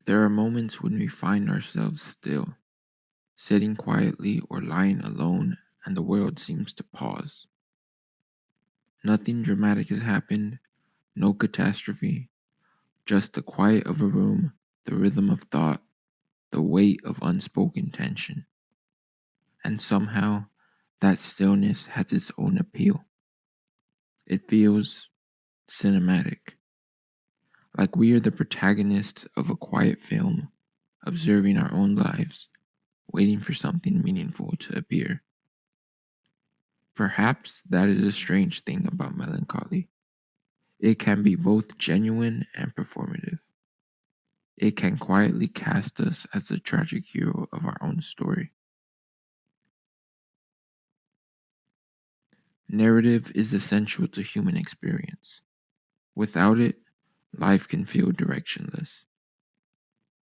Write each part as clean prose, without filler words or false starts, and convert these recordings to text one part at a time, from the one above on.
There are moments when we find ourselves still, sitting quietly or lying alone, and the world seems to pause. Nothing dramatic has happened, no catastrophe, just the quiet of a room, the rhythm of thought, the weight of unspoken tension. And somehow, that stillness has its own appeal. It feels cinematic, like we are the protagonists of a quiet film, observing our own lives, waiting for something meaningful to appear. Perhaps that is a strange thing about melancholy. It can be both genuine and performative. It can quietly cast us as the tragic hero of our own story. Narrative is essential to human experience. Without it, life can feel directionless.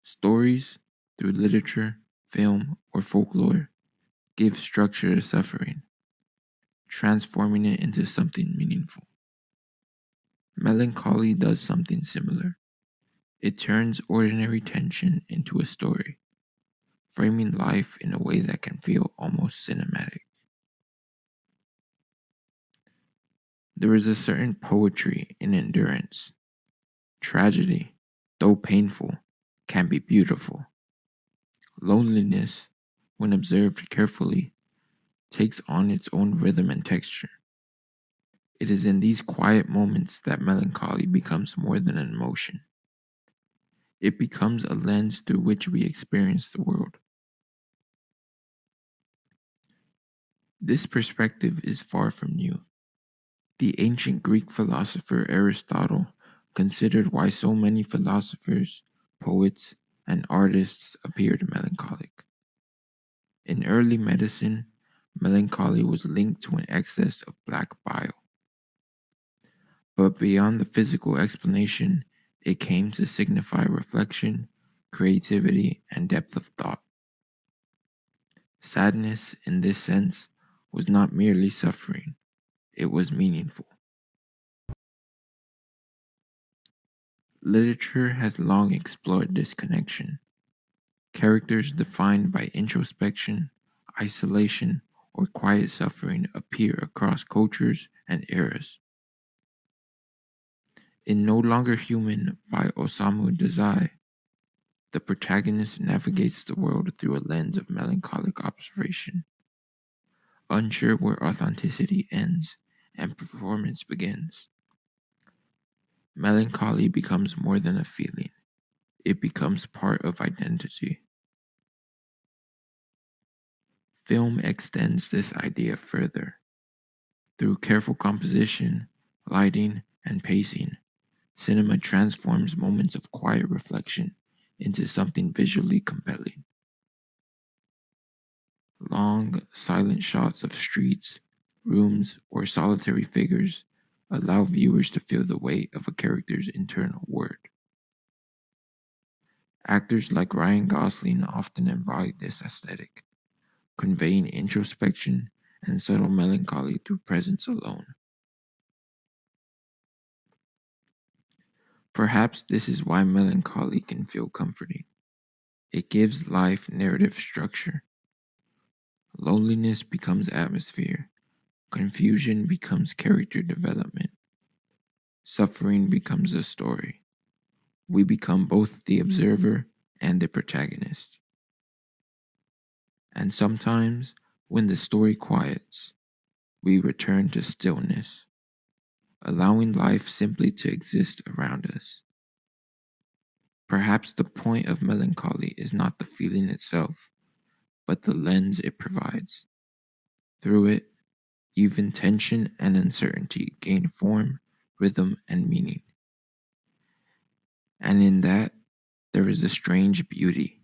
Stories, through literature, film, or folklore, give structure to suffering, transforming it into something meaningful. Melancholy does something similar. It turns ordinary tension into a story, framing life in a way that can feel almost cinematic. There is a certain poetry in endurance. Tragedy, though painful, can be beautiful. Loneliness, when observed carefully, takes on its own rhythm and texture. It is in these quiet moments that melancholy becomes more than an emotion. It becomes a lens through which we experience the world. This perspective is far from new. The ancient Greek philosopher Aristotle considered why so many philosophers, poets, and artists appeared melancholic. In early medicine, melancholy was linked to an excess of black bile. But beyond the physical explanation, it came to signify reflection, creativity, and depth of thought. Sadness, in this sense, was not merely suffering, it was meaningful. Literature has long explored this connection. Characters defined by introspection, isolation, or quiet suffering appear across cultures and eras. In No Longer Human by Osamu Dazai, the protagonist navigates the world through a lens of melancholic observation, unsure where authenticity ends and performance begins. Melancholy becomes more than a feeling, it becomes part of identity. Film extends this idea further. Through careful composition, lighting, and pacing, cinema transforms moments of quiet reflection into something visually compelling. Long, silent shots of streets, rooms, or solitary figures allow viewers to feel the weight of a character's internal world. Actors like Ryan Gosling often embody this aesthetic, conveying introspection and subtle melancholy through presence alone. Perhaps this is why melancholy can feel comforting. It gives life narrative structure. Loneliness becomes atmosphere. Confusion becomes character development. Suffering becomes a story. We become both the observer and the protagonist. And sometimes, when the story quiets, we return to stillness, allowing life simply to exist around us. Perhaps the point of melancholy is not the feeling itself, but the lens it provides. Through it, even tension and uncertainty gain form, rhythm, and meaning. And in that, there is a strange beauty.